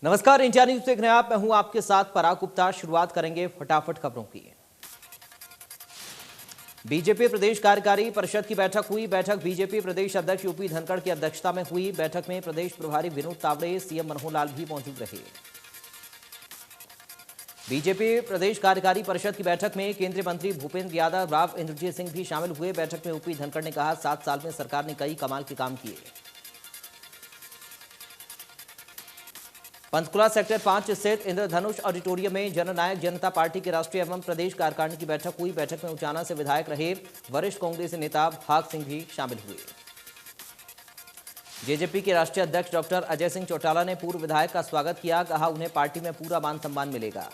नमस्कार, India news देख रहे हैं आप। मैं हूं आपके साथ पराग गुप्ता। शुरुआत करेंगे फटाफट खबरों की। बीजेपी प्रदेश कार्यकारी परिषद की बैठक हुई। बैठक बीजेपी प्रदेश अध्यक्ष यूपी धनखड़ की अध्यक्षता में हुई। बैठक में प्रदेश प्रभारी विनोद तावड़े, सीएम मनोहर लाल भी मौजूद रहे। बीजेपी प्रदेश कार्यकारी परिषद की बैठक में केंद्रीय मंत्री भूपेंद्र यादव, राव इंद्रजीत सिंह भी शामिल हुए। बैठक में यूपी धनखड़ ने कहा, 7 साल में सरकार ने कई कमाल के काम किए। पंचकुला सेक्टर 5 स्थित इंद्रधनुष ऑडिटोरियम में जननायक जनता पार्टी के राष्ट्रीय एवं प्रदेश कार्यकारिणी की बैठक हुई। बैठक में उचाना से विधायक रहे वरिष्ठ कांग्रेसी नेता भाग सिंह भी शामिल हुए। जेजेपी के राष्ट्रीय अध्यक्ष डॉक्टर अजय सिंह चौटाला ने पूर्व विधायक का स्वागत किया। कहा, उन्हें पार्टी में पूरा मान सम्मान मिलेगा।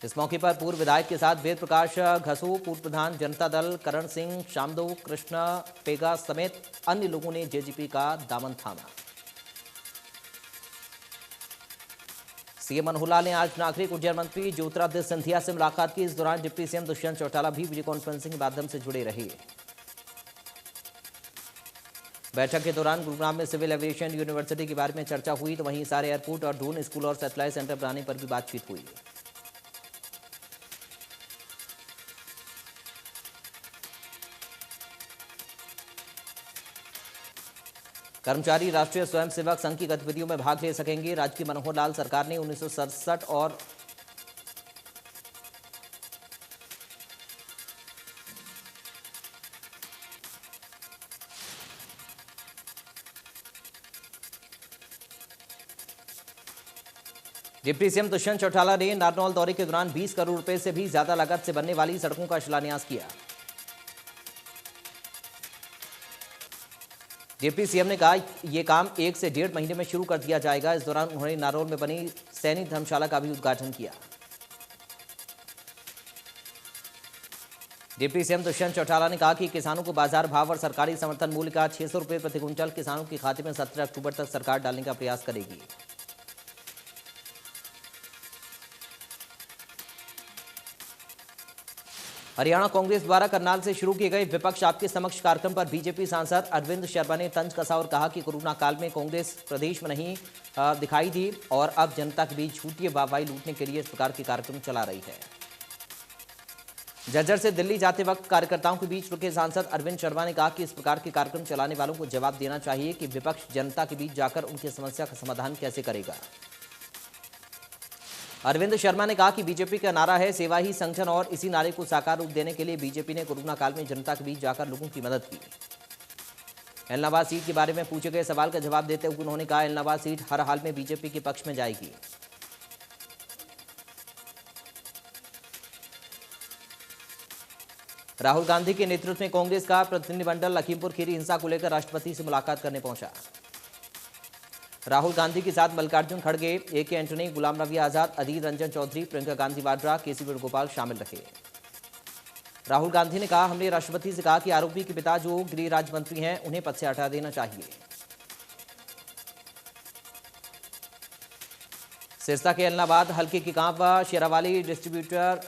इस मौके पर पूर्व विधायक के साथ वेद प्रकाश घसू, पूर्व प्रधान जनता दल करण सिंह, शामदेव कृष्ण पेगा समेत अन्य लोगों ने जेजेपी का दामन थामा। सीएम मनोहर लाल ने आज नागरिक उड्डयन मंत्री ज्योतिरादित्य सिंधिया से मुलाकात की। इस दौरान डिप्टी सीएम दुष्यंत चौटाला भी वीडियो कॉन्फ्रेंसिंग के माध्यम से जुड़े रहे। बैठक के दौरान गुरुग्राम में सिविल एविएशन यूनिवर्सिटी के बारे में चर्चा हुई, तो वहीं सारे एयरपोर्ट और ड्रोन स्कूल और सैटेलाइट सेंटर बनाने पर भी बातचीत हुई। कर्मचारी राष्ट्रीय स्वयंसेवक संघ की गतिविधियों में भाग ले सकेंगे। राज्य की मनोहर लाल सरकार ने 1967 और डिप्टी सीएम दुष्यंत चौटाला ने नारनौल दौरे के दौरान 20 करोड़ रुपए से भी ज्यादा लागत से बनने वाली सड़कों का शिलान्यास किया। डिप्टी सीएम ने कहा, यह काम 1 से 1.5 महीने में शुरू कर दिया जाएगा। इस दौरान उन्होंने नारनौल में बनी सैनिक धर्मशाला का भी उद्घाटन किया। डिप्टी सीएम दुष्यंत चौटाला ने कहा कि किसानों को बाजार भाव और सरकारी समर्थन मूल्य का 600 रुपये प्रति क्विंटल किसानों के खाते में 17 अक्टूबर तक सरकार डालने का प्रयास करेगी। हरियाणा कांग्रेस द्वारा करनाल से शुरू किए गए विपक्ष आपके समक्ष कार्यक्रम पर बीजेपी सांसद अरविंद शर्मा ने तंज कसा और कहा कि कोरोना काल में कांग्रेस प्रदेश में नहीं दिखाई दी और अब जनता के बीच झूठी वाहवाही लूटने के लिए इस प्रकार के कार्यक्रम चला रही है। झज्जर से दिल्ली जाते वक्त कार्यकर्ताओं के बीच रुके सांसद अरविंद शर्मा ने कहा कि इस प्रकार के कार्यक्रम चलाने वालों को जवाब देना चाहिए कि विपक्ष जनता के बीच जाकर उनकी समस्या का समाधान कैसे करेगा। अरविंद शर्मा ने कहा कि बीजेपी का नारा है सेवा ही संगठन, और इसी नारे को साकार रूप देने के लिए बीजेपी ने कोरोना काल में जनता के बीच जाकर लोगों की मदद की। एलनाबाद सीट के बारे में पूछे गए सवाल का जवाब देते हुए उन्होंने कहा, एलनाबाद सीट हर हाल में बीजेपी के पक्ष में जाएगी। राहुल गांधी के नेतृत्व में कांग्रेस का प्रतिनिधिमंडल लखीमपुर खीरी हिंसा को लेकर राष्ट्रपति से मुलाकात करने पहुंचा। राहुल गांधी के साथ मल्लिकार्जुन खड़गे, A K. Antony, Ghulam Nabi Azad, Adhir Ranjan Chaudhary, Priyanka Gandhi Vadra, KC. Venugopal शामिल रहे। राहुल गांधी ने कहा, हमने राष्ट्रपति से कहा कि आरोपी के पिता जो गृह राज्य मंत्री हैं उन्हें पद से हटा देना चाहिए। सिरसा के एलनाबाद हल्के की कांपा शेरावाली डिस्ट्रीब्यूटर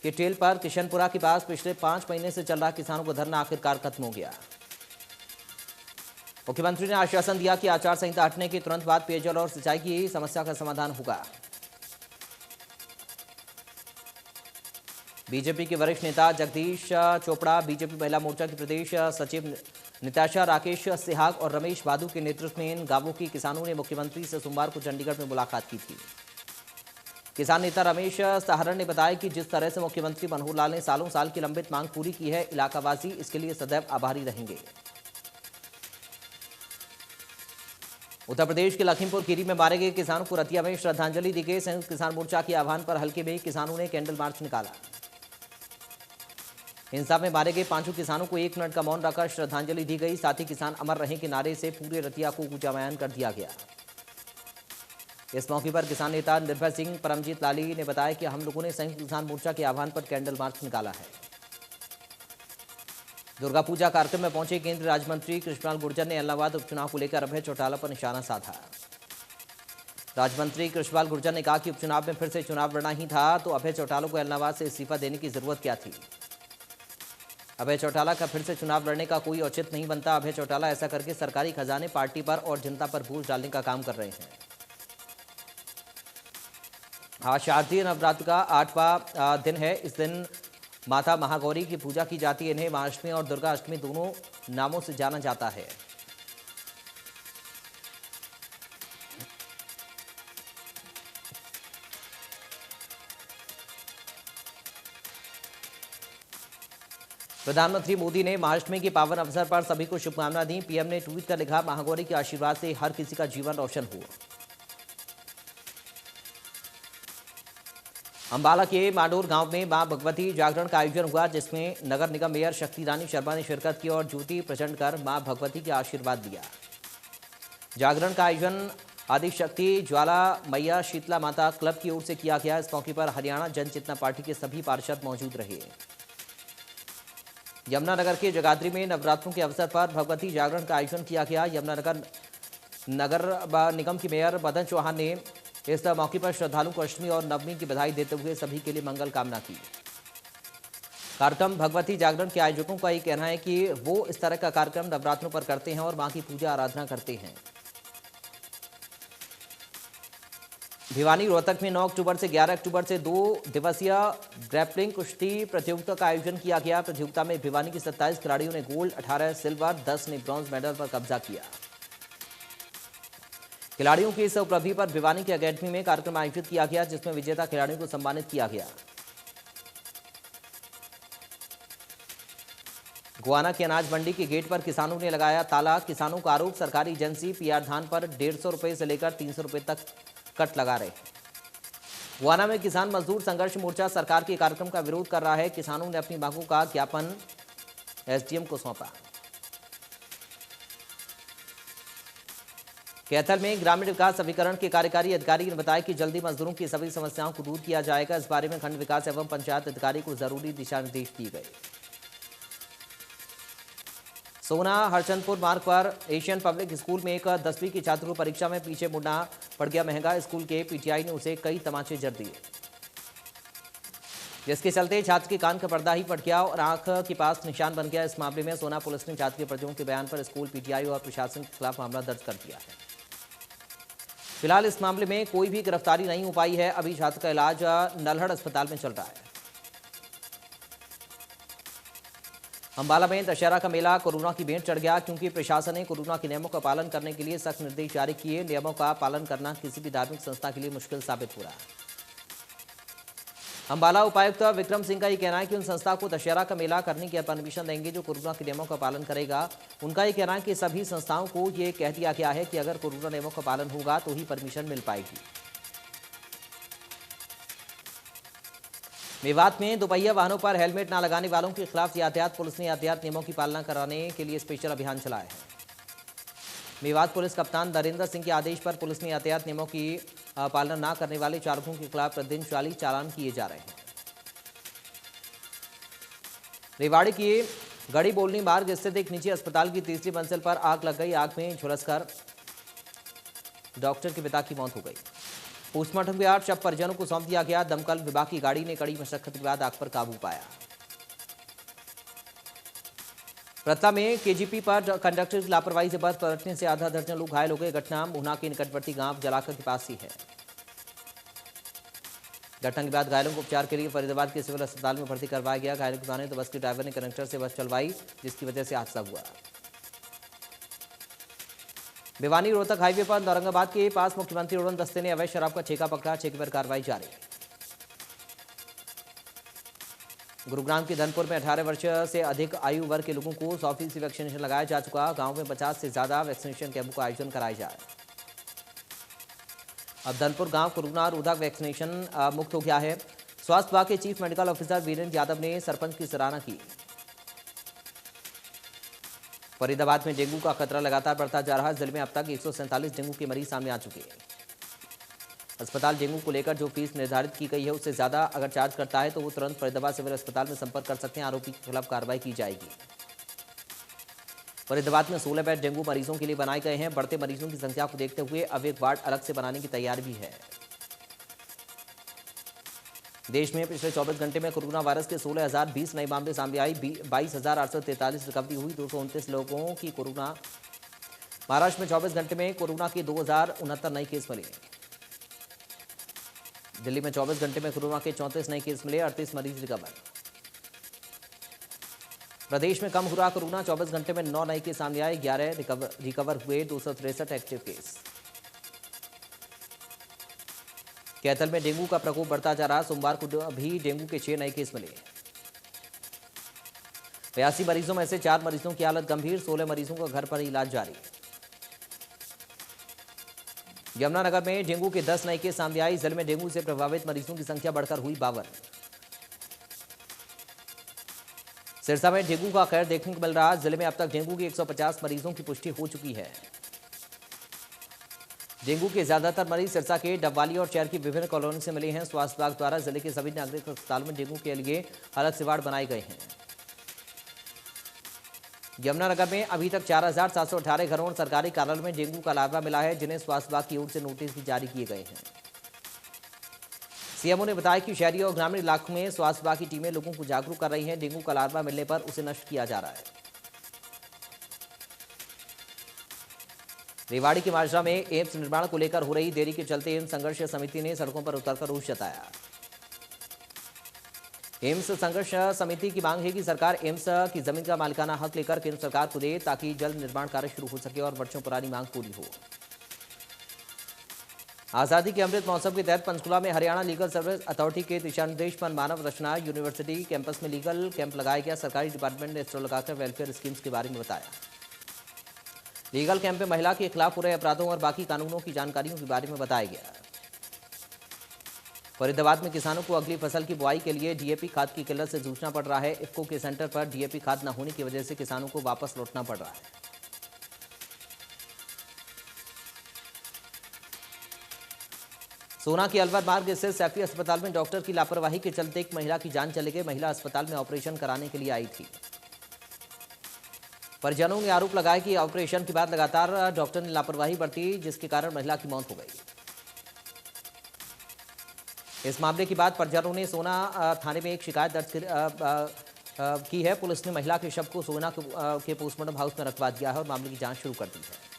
के टेल पर किशनपुरा के पास पिछले 5 महीने से चल रहा किसानों का धरना आखिरकार खत्म हो गया। मुख्यमंत्री ने आश्वासन दिया कि आचार संहिता हटने के तुरंत बाद पेयजल और सिंचाई की समस्या का समाधान होगा। बीजेपी के वरिष्ठ नेता जगदीश चोपड़ा, बीजेपी महिला मोर्चा की प्रदेश सचिव निताशा राकेश सिहाग और रमेश बादू के नेतृत्व में इन गांवों के किसानों ने मुख्यमंत्री से सोमवार को चंडीगढ़ में मुलाकात की थी। किसान नेता रमेश सहारण ने बताया कि जिस तरह से मुख्यमंत्री मनोहर लाल ने सालों साल की लंबित मांग पूरी की है, इलाकावासी इसके लिए सदैव आभारी रहेंगे। उत्तर प्रदेश के लखीमपुर खीरी में मारे गए किसानों को रतिया में श्रद्धांजलि दी गई। संयुक्त किसान मोर्चा के आह्वान पर हल्के में किसानों ने कैंडल मार्च निकाला। हिंसा में मारे गए 5 किसानों को 1 मिनट का मौन रखकर श्रद्धांजलि दी गई। साथ ही किसान अमर रहें के नारे से पूरे रतिया को गुंजायमान कर दिया गया। इस मौके पर किसान नेता निर्भय सिंह परमजीत लाली ने बताया कि हम लोगों ने संयुक्त किसान मोर्चा के आह्वान पर कैंडल मार्च निकाला है। दुर्गा पूजा कार्यक्रम में पहुंचे केंद्रीय राज्य मंत्री कृष्णपाल गुर्जर ने एलनाबाद उपचुनाव को लेकर अभय चौटाला पर निशाना साधा। राज्य मंत्री कृष्णपाल गुर्जर ने कहा कि उपचुनाव में फिर से चुनाव लड़ना ही था तो अभय चौटाला को एलनाबाद से इस्तीफा देने की जरूरत क्या थी। अभय चौटाला का फिर से चुनाव लड़ने का कोई औचित्य नहीं बनता। अभय चौटाला ऐसा करके सरकारी खजाने, पार्टी पर और जनता पर बोझ डालने का काम कर रहे हैं। आज शारदीय नवरात्र का 8वां दिन है। इस दिन माता महागौरी की पूजा की जाती है। इन्हें महाअष्टमी और दुर्गा अष्टमी दोनों नामों से जाना जाता है। प्रधानमंत्री मोदी ने महाअष्टमी के पावन अवसर पर सभी को शुभकामनाएं दी। पीएम ने ट्वीट कर लिखा, महागौरी के आशीर्वाद से हर किसी का जीवन रोशन हो। अंबाला के मांडोर गांव में मां भगवती जागरण का आयोजन हुआ, जिसमें नगर निगम मेयर शक्ति रानी शर्मा ने शिरकत की और ज्योति प्रज्वलन कर मां भगवती के आशीर्वाद लिया। जागरण का आयोजन आदिशक्ति ज्वाला मैया शीतला माता क्लब की ओर से किया गया। इस मौके पर हरियाणा जन चेतना पार्टी के सभी पार्षद मौजूद रहे। यमुनानगर के जगाधरी में नवरात्रों के अवसर पर भगवती जागरण का आयोजन किया गया। यमुनानगर नगर निगम के मेयर मदन चौहान ने इस मौके पर श्रद्धालुओं को अष्टमी और नवमी की बधाई देते हुए सभी के लिए मंगल कामना की। कार्यक्रम भगवती जागरण के आयोजकों का ये कहना है कि वो इस तरह का कार्यक्रम नवरात्रों पर करते हैं और मां की पूजा आराधना करते हैं। भिवानी रोहतक में 9 अक्टूबर से 11 अक्टूबर से 2 दिवसीय ग्रैपलिंग कुश्ती प्रतियोगिता का आयोजन किया गया। प्रतियोगिता में भिवानी के 27 खिलाड़ियों ने गोल्ड, 18 सिल्वर, 10 ने ब्रॉन्ज मेडल पर कब्जा किया। खिलाड़ियों की इस उपलब्धि पर भिवानी की अकेडमी में कार्यक्रम आयोजित किया गया, जिसमें विजेता खिलाड़ियों को सम्मानित किया गया। गोवाना की अनाज मंडी के गेट पर किसानों ने लगाया ताला। किसानों का आरोप, सरकारी एजेंसी पीआर धान पर 150 रुपए से लेकर 300 रुपए तक कट लगा रहे हैं। गोवाना में किसान मजदूर संघर्ष मोर्चा सरकार के कार्यक्रम का विरोध कर रहा है। किसानों ने अपनी मांगों का ज्ञापन एसडीएम को सौंपा। कैथल में ग्रामीण विकास अभिकरण के कार्यकारी अधिकारी ने बताया कि जल्दी मजदूरों की सभी समस्याओं को दूर किया जाएगा। इस बारे में खंड विकास एवं पंचायत अधिकारी को जरूरी दिशा निर्देश दिए गए। सोना हरचंदपुर मार्ग पर एशियन पब्लिक स्कूल में एक 10वीं की छात्र को परीक्षा में पीछे मुड़ना पड़ गया महंगा। स्कूल के पीटीआई ने उसे कई तमाचे जड़ दिए, जिसके चलते छात्र के कान का पर्दा ही फट गया और आंख के पास निशान बन गया। इस मामले में सोना पुलिस ने छात्र के परिजनों के बयान पर स्कूल, पीटीआई और प्रशासन के खिलाफ मामला दर्ज कर दिया है। फिलहाल इस मामले में कोई भी गिरफ्तारी नहीं हो पाई है। अभी छात्र का इलाज नल्हड़ अस्पताल में चल रहा है। अंबाला में दशहरा का मेला कोरोना की भेंट चढ़ गया, क्योंकि प्रशासन ने कोरोना के नियमों का पालन करने के लिए सख्त निर्देश जारी किए। नियमों का पालन करना किसी भी धार्मिक संस्था के लिए मुश्किल साबित हो रहा है। अंबाला उपायुक्त विक्रम सिंह का यह कहना है कि उन संस्था को दशहरा का मेला करने की परमिशन देंगे जो कोरोना के नियमों का पालन करेगा। उनका यह कहना है कि सभी संस्थाओं को यह कह दिया गया है कि अगर कोरोना नियमों का पालन होगा तो ही परमिशन मिल पाएगी। मेवात में दोपहिया वाहनों पर हेलमेट न लगाने वालों के खिलाफ यातायात पुलिस ने यातायात नियमों की पालना कराने के लिए स्पेशल अभियान चलाया है। मेवात पुलिस कप्तान नरेंद्र सिंह के आदेश पर पुलिस ने यातायात नियमों की पालना न करने वाले चालकों के खिलाफ प्रतिदिन 40 चालान किए जा रहे हैं। रेवाड़ी की गड़ी बोलनी मार्ग स्थित एक निजी अस्पताल की तीसरी मंजिल पर आग लग गई। आग में झुलसकर डॉक्टर के पिता की मौत हो गई। पोस्टमार्टम के बाद शव परिजनों को सौंप दिया गया। दमकल विभाग की गाड़ी ने कड़ी मशक्कत के बाद आग पर काबू पाया। रतला में केजीपी पर कंडक्टर की लापरवाही से बस पलटने से आधा दर्जन लोग घायल हो गए। घटना ऊना के निकटवर्ती गांव जलाकर के पास ही है। घटना के बाद घायलों को उपचार के लिए फरीदाबाद के सिविल अस्पताल में भर्ती करवाया गया। घायलों की माने तो बस के ड्राइवर ने कंडक्टर से बस चलवाई, जिसकी वजह से हादसा हुआ। भिवानी रोहतक हाईवे पर औरंगाबाद के पास मुख्यमंत्री उड़न दस्ते ने अवैध शराब का ठेका पकड़ा। ठेके पर कार्रवाई जारी। गुरुग्राम के धनपुर में 18 वर्ष से अधिक आयु वर्ग के लोगों को 100% वैक्सीनेशन लगाया जा चुका। गांव में 50 से ज्यादा वैक्सीनेशन कैंपों का आयोजन कराया जाए। अब धनपुर गांव कोरोना रोधक वैक्सीनेशन मुक्त हो गया है। स्वास्थ्य विभाग के chief medical officer Virendra Yadav ने सरपंच की सराहना की। फरीदाबाद में डेंगू का खतरा लगातार बढ़ता जा रहा है। जिले में अब तक 147 डेंगू के मरीज सामने आ चुके हैं। अस्पताल डेंगू को लेकर जो फीस निर्धारित की गई है उससे ज्यादा अगर चार्ज करता है तो वो तुरंत फरीदाबाद सिविल अस्पताल में संपर्क कर सकते हैं। आरोपी के खिलाफ कार्रवाई की जाएगी। फरीदाबाद में 16 बेड डेंगू मरीजों के लिए बनाए गए हैं। बढ़ते मरीजों की संख्या को देखते हुए अब एक वार्ड अलग से बनाने की तैयारी भी है। देश में पिछले 24 घंटे में कोरोना वायरस के 16,020 नए मामले सामने आई, 22,843 रिकवरी हुई, 229 लोगों की कोरोना। महाराष्ट्र में 24 घंटे में कोरोना के 2,069 नए केस मिले। दिल्ली में 24 घंटे में कोरोना के 34 नए केस मिले, 38 मरीज रिकवर। प्रदेश में कम हो रहा कोरोना, 24 घंटे में 9 नए केस सामने आए, 11 रिकवर हुए, 263 एक्टिव केस। कैथल में डेंगू का प्रकोप बढ़ता जा रहा, सोमवार को भी डेंगू के 6 नए केस मिले। 82 मरीजों में से 4 मरीजों की हालत गंभीर, 16 मरीजों का घर पर इलाज जारी। यमुनानगर में डेंगू के 10 नए केस सामने आई, जिले में डेंगू से प्रभावित मरीजों की संख्या बढ़कर हुई 52। सिरसा में डेंगू का कहर देखने को मिल रहा, जिले में अब तक डेंगू के 150 मरीजों की पुष्टि हो चुकी है। डेंगू के ज्यादातर मरीज सिरसा के डबवाली और शहर की विभिन्न कॉलोनी से मिले हैं। स्वास्थ्य विभाग द्वारा जिले के सभी नागरिक अस्पतालों में डेंगू के लिए अलग से वार्ड बनाए गए हैं। यमुनानगर में अभी तक 4,718 घरों और सरकारी कार्यालयों में डेंगू का लार्वा मिला है, जिन्हें स्वास्थ्य विभाग की ओर से नोटिस भी जारी किए गए हैं। सीएमओ ने बताया कि शहरी और ग्रामीण इलाकों में स्वास्थ्य विभाग की टीमें लोगों को जागरूक कर रही हैं। डेंगू का लार्वा मिलने पर उसे नष्ट किया जा रहा है। रेवाड़ी के माजरा में एम्स निर्माण को लेकर हो रही देरी के चलते एम्स संघर्ष समिति ने सड़कों पर उतरकर रोष जताया। एम्स संघर्ष समिति की मांग है कि सरकार एम्स की जमीन का मालिकाना हक लेकर केंद्र सरकार को दे, ताकि जल्द निर्माण कार्य शुरू हो सके और वर्षों पुरानी मांग पूरी हो। आजादी के अमृत महोत्सव के तहत पंचकुला में हरियाणा लीगल सर्विस अथॉरिटी के दिशा निर्देश पर मानव रचना यूनिवर्सिटी कैंपस में लीगल कैंप लगाया गया। सरकारी डिपार्टमेंट ने स्टॉल लगाकर वेलफेयर स्कीम्स के बारे में बताया। लीगल कैंप में महिला के खिलाफ हो रहे अपराधों और बाकी कानूनों की जानकारियों के बारे में बताया गया। फरीदाबाद में किसानों को अगली फसल की बुआई के लिए डीएपी खाद की किल्लत से जूझना पड़ रहा है। इफ्को के सेंटर पर डीएपी खाद न होने की वजह से किसानों को वापस लौटना पड़ रहा है। सोना के अलवर मार्ग स्थित सैफी अस्पताल में डॉक्टर की लापरवाही के चलते एक महिला की जान चली गई। महिला अस्पताल में ऑपरेशन कराने के लिए आई थी। परिजनों ने आरोप लगाया कि ऑपरेशन के बाद लगातार डॉक्टर ने लापरवाही बरती, जिसके कारण महिला की मौत हो गई। इस मामले के बाद परिजनों ने सोना थाने में एक शिकायत दर्ज की है। पुलिस ने महिला के शव को सोना के पोस्टमार्टम हाउस में रखवा दिया है और मामले की जांच शुरू कर दी है।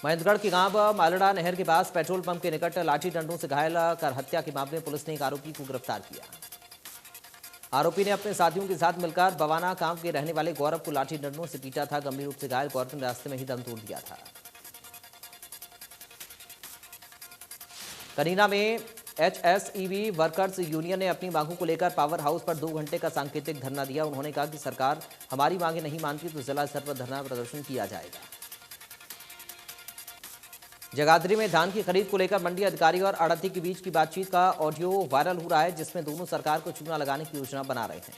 महेंद्रगढ़ के गांव मालड़ा नहर के पास पेट्रोल पंप के निकट लाठी डंडों से घायल कर हत्या के मामले में पुलिस ने एक आरोपी को गिरफ्तार किया। आरोपी ने अपने साथियों के साथ मिलकर बवाना गांव के रहने वाले गौरव को लाठी डंडों से पीटा था। गंभीर रूप से घायल गौरव ने रास्ते में ही दम तोड़ दिया था। कनीना में HSEB वर्कर्स यूनियन ने अपनी मांगों को लेकर पावर हाउस पर 2 घंटे का सांकेतिक धरना दिया। उन्होंने कहा कि सरकार हमारी मांगें नहीं मानती तो जिला स्तर पर धरना प्रदर्शन किया जाएगा। जगाधरी में धान की खरीद को लेकर मंडी अधिकारी और आढ़ती के बीच की बातचीत का ऑडियो वायरल हो रहा है, जिसमें दोनों सरकार को चूना लगाने की योजना बना रहे हैं।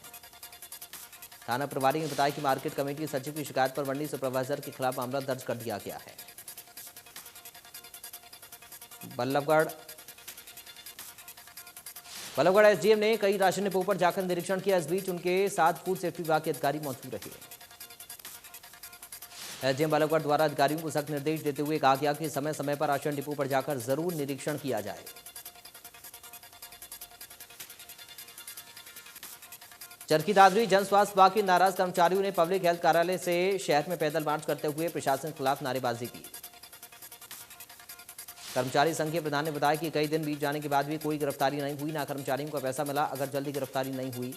थाना प्रभारी ने बताया कि मार्केट कमेटी सचिव की शिकायत पर मंडी सुपरवाइजर के खिलाफ मामला दर्ज कर दिया गया है। बल्लभगढ़ एसडीएम ने कई राशन डिपो पर जाकर निरीक्षण किया। इस बीच उनके साथ फूड सेफ्टी विभाग के अधिकारी मौजूद रहे। एसडीएम बल्लभगढ़ द्वारा अधिकारियों को सख्त निर्देश देते हुए कहा गया कि समय समय पर राशन डिपो पर जाकर जरूर निरीक्षण किया जाए। चरखी दादरी जन स्वास्थ्य विभाग के नाराज कर्मचारियों ने पब्लिक हेल्थ कार्यालय से शहर में पैदल मार्च करते हुए प्रशासन के खिलाफ नारेबाजी की। कर्मचारी संघ के प्रधान ने बताया कि कई दिन बीत जाने के बाद भी कोई गिरफ्तारी नहीं हुई, ना कर्मचारियों का पैसा मिला। अगर जल्दी गिरफ्तारी नहीं हुई।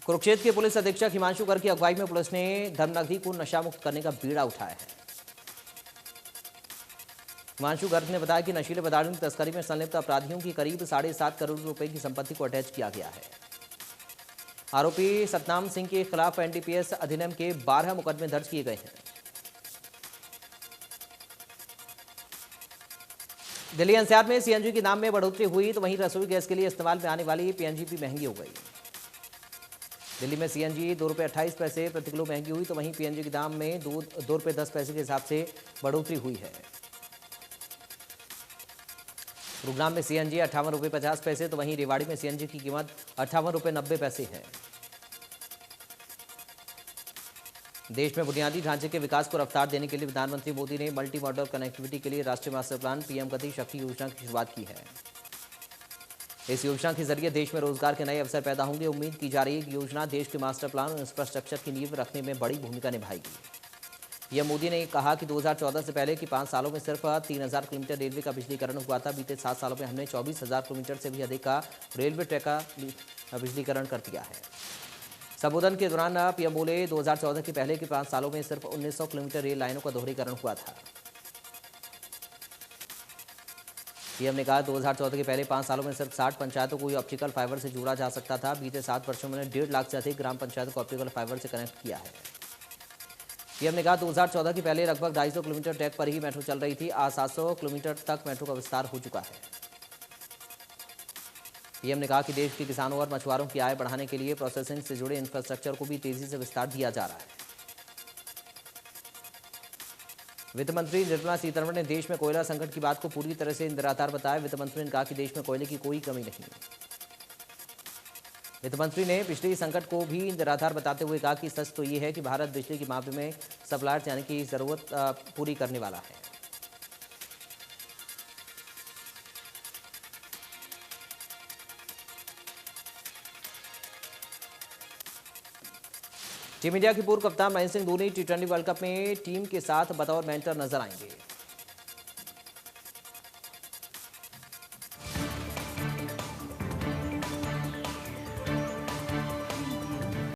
कुरुक्षेत्र के पुलिस अधीक्षक हिमांशु गर्ग की अगुवाई में पुलिस ने धर्मनगरी को नशा मुक्त करने का बीड़ा उठाया है। हिमांशु गर्ग ने बताया कि नशीले पदार्थों की तस्करी में संलिप्त अपराधियों की करीब 7.5 करोड़ रुपए की संपत्ति को अटैच किया गया है। आरोपी सतनाम सिंह के खिलाफ एनडीपीएस अधिनियम के 12 मुकदमे दर्ज किए गए हैं। दिल्ली एनसीआर में सीएनजी के दाम में बढ़ोतरी हुई तो वहीं रसोई गैस के लिए इस्तेमाल में आने वाली पीएनजी भी महंगी हो गई। दिल्ली में सीएनजी ₹2.28 प्रति किलो महंगी हुई तो वहीं पीएनजी के दाम में ₹2.10 के हिसाब से बढ़ोतरी हुई है। गुरुग्राम में सीएनजी ₹58.50 तो वहीं रेवाड़ी में सीएनजी की कीमत ₹58.90 है। देश में बुनियादी ढांचे के विकास को रफ्तार देने के लिए प्रधानमंत्री मोदी ने मल्टी मॉडल कनेक्टिविटी के लिए राष्ट्रीय मास्टर प्लान पीएम गति शक्ति योजना की शुरुआत की है। इस योजना के जरिए देश में रोजगार के नए अवसर पैदा होंगे। उम्मीद की जा रही है कि योजना देश के मास्टर प्लान और इंफ्रास्ट्रक्चर की नींव रखने में बड़ी भूमिका निभाएगी। पीएम मोदी ने कहा कि 2014 से पहले के 5 सालों में सिर्फ 3000 किलोमीटर रेलवे का बिजलीकरण हुआ था। बीते 7 सालों में हमने 24,000 किलोमीटर से भी अधिक का रेलवे ट्रैक का बिजलीकरण कर दिया है। संबोधन के दौरान पीएम बोले 2014 के पहले के 5 सालों में सिर्फ 1900 किलोमीटर रेल लाइनों का दोहरीकरण हुआ था। पीएम ने कहा 2014 के पहले 5 सालों में सिर्फ 60 पंचायतों को ऑप्टिकल फाइबर से जोड़ा जा सकता था। बीते 7 वर्षों में 1.5 लाख से अधिक ग्राम पंचायतों को ऑप्टिकल फाइबर से कनेक्ट किया है। पीएम ने कहा 2014 के पहले लगभग 250 किलोमीटर ट्रैक पर ही मेट्रो चल रही थी। आज 700 किलोमीटर तक मेट्रो का विस्तार हो चुका है। पीएम ने कहा कि देश के किसानों और मछुआरों की आय बढ़ाने के लिए प्रोसेसिंग से जुड़े इंफ्रास्ट्रक्चर को भी तेजी से विस्तार दिया जा रहा है। वित्त मंत्री निर्मला सीतारमण ने देश में कोयला संकट की बात को पूरी तरह से निराधार बताया। वित्त मंत्री ने कहा कि देश में कोयले की कोई कमी नहीं है। वित्त मंत्री ने बिजली संकट को भी निराधार बताते हुए कहा कि सच तो ये है कि भारत बिजली के मामले में सप्लायर्स यानी कि जरूरत पूरी करने वाला है। टीम इंडिया के पूर्व कप्तान Mahendra Singh Dhoni T20 world cup में टीम के साथ बतौर मेंटर नजर आएंगे।